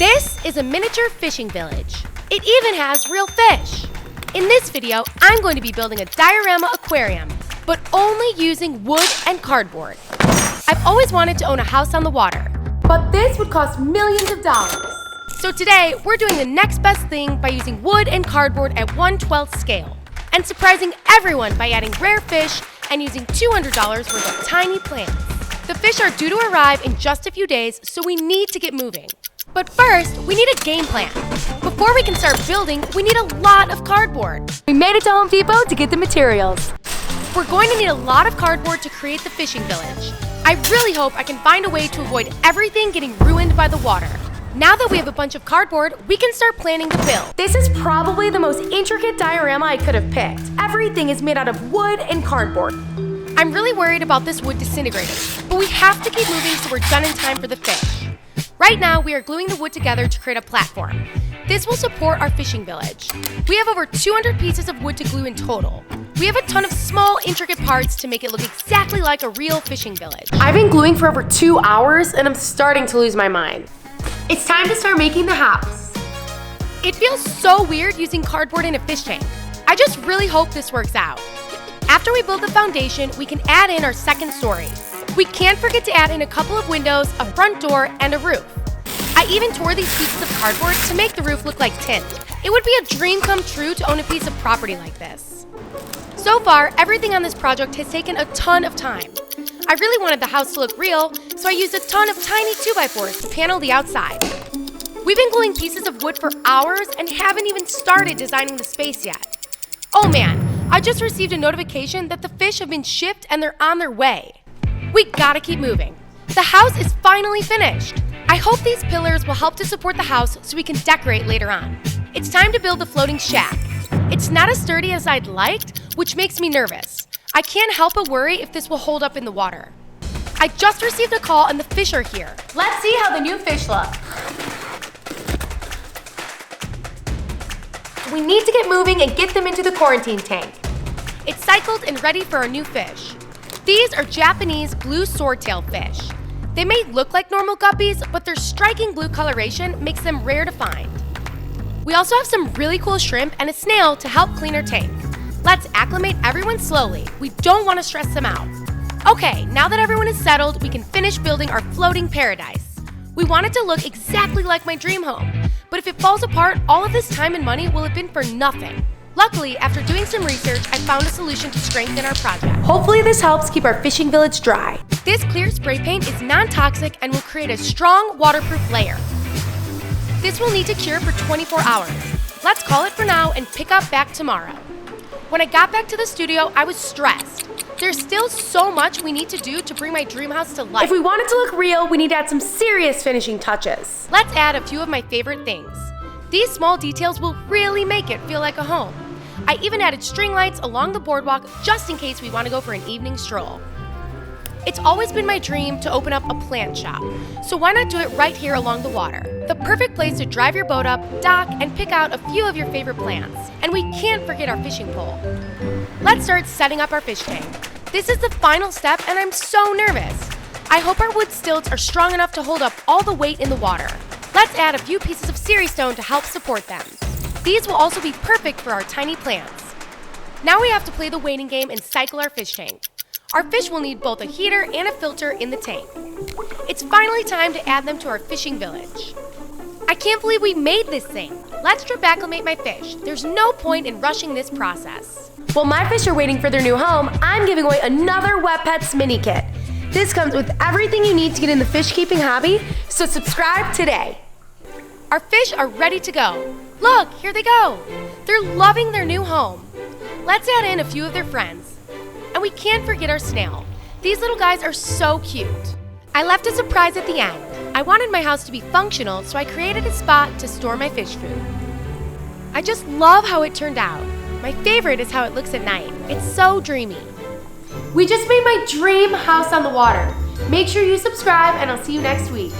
This is a miniature fishing village. It even has real fish. In this video, I'm going to be building a diorama aquarium, but only using wood and cardboard. I've always wanted to own a house on the water, but this would cost millions of dollars. So today, we're doing the next best thing by using wood and cardboard at 1/12 scale, and surprising everyone by adding rare fish and using $200 worth of tiny plants. The fish are due to arrive in just a few days, so we need to get moving. But first, we need a game plan. Before we can start building, we need a lot of cardboard. We made it to Home Depot to get the materials. We're going to need a lot of cardboard to create the fishing village. I really hope I can find a way to avoid everything getting ruined by the water. Now that we have a bunch of cardboard, we can start planning the build. This is probably the most intricate diorama I could have picked. Everything is made out of wood and cardboard. I'm really worried about this wood disintegrating, but we have to keep moving so we're done in time for the fish. Right now, we are gluing the wood together to create a platform. This will support our fishing village. We have over 200 pieces of wood to glue in total. We have a ton of small, intricate parts to make it look exactly like a real fishing village. I've been gluing for over 2 hours and I'm starting to lose my mind. It's time to start making the house. It feels so weird using cardboard in a fish tank. I just really hope this works out. After we build the foundation, we can add in our second story. We can't forget to add in a couple of windows, a front door, and a roof. I even tore these pieces of cardboard to make the roof look like tin. It would be a dream come true to own a piece of property like this. So far, everything on this project has taken a ton of time. I really wanted the house to look real, so I used a ton of tiny 2x4s to panel the outside. We've been gluing pieces of wood for hours and haven't even started designing the space yet. Oh man, I just received a notification that the fish have been shipped and they're on their way. We gotta keep moving. The house is finally finished. I hope these pillars will help to support the house so we can decorate later on. It's time to build the floating shack. It's not as sturdy as I'd liked, which makes me nervous. I can't help but worry if this will hold up in the water. I just received a call and the fish are here. Let's see how the new fish look. We need to get moving and get them into the quarantine tank. It's cycled and ready for our new fish. These are Japanese blue swordtail fish. They may look like normal guppies, but their striking blue coloration makes them rare to find. We also have some really cool shrimp and a snail to help clean our tank. Let's acclimate everyone slowly. We don't want to stress them out. Okay, now that everyone is settled, we can finish building our floating paradise. We want it to look exactly like my dream home, but if it falls apart, all of this time and money will have been for nothing. Luckily, after doing some research, I found a solution to strengthen our project. Hopefully this helps keep our fishing village dry. This clear spray paint is non-toxic and will create a strong, waterproof layer. This will need to cure for 24 hours. Let's call it for now and pick up back tomorrow. When I got back to the studio, I was stressed. There's still so much we need to do to bring my dream house to life. If we want it to look real, we need to add some serious finishing touches. Let's add a few of my favorite things. These small details will really make it feel like a home. I even added string lights along the boardwalk just in case we want to go for an evening stroll. It's always been my dream to open up a plant shop, so why not do it right here along the water? The perfect place to drive your boat up, dock, and pick out a few of your favorite plants. And we can't forget our fishing pole. Let's start setting up our fish tank. This is the final step and I'm so nervous. I hope our wood stilts are strong enough to hold up all the weight in the water. Let's add a few pieces of Siri stone to help support them. These will also be perfect for our tiny plants. Now we have to play the waiting game and cycle our fish tank. Our fish will need both a heater and a filter in the tank. It's finally time to add them to our fishing village. I can't believe we made this thing. Let's drip acclimate my fish. There's no point in rushing this process. While my fish are waiting for their new home, I'm giving away another Wet Pets mini kit. This comes with everything you need to get in the fish keeping hobby, so subscribe today. Our fish are ready to go. Look, here they go. They're loving their new home. Let's add in a few of their friends. And we can't forget our snail. These little guys are so cute. I left a surprise at the end. I wanted my house to be functional, so I created a spot to store my fish food. I just love how it turned out. My favorite is how it looks at night. It's so dreamy. We just made my dream house on the water. Make sure you subscribe and I'll see you next week.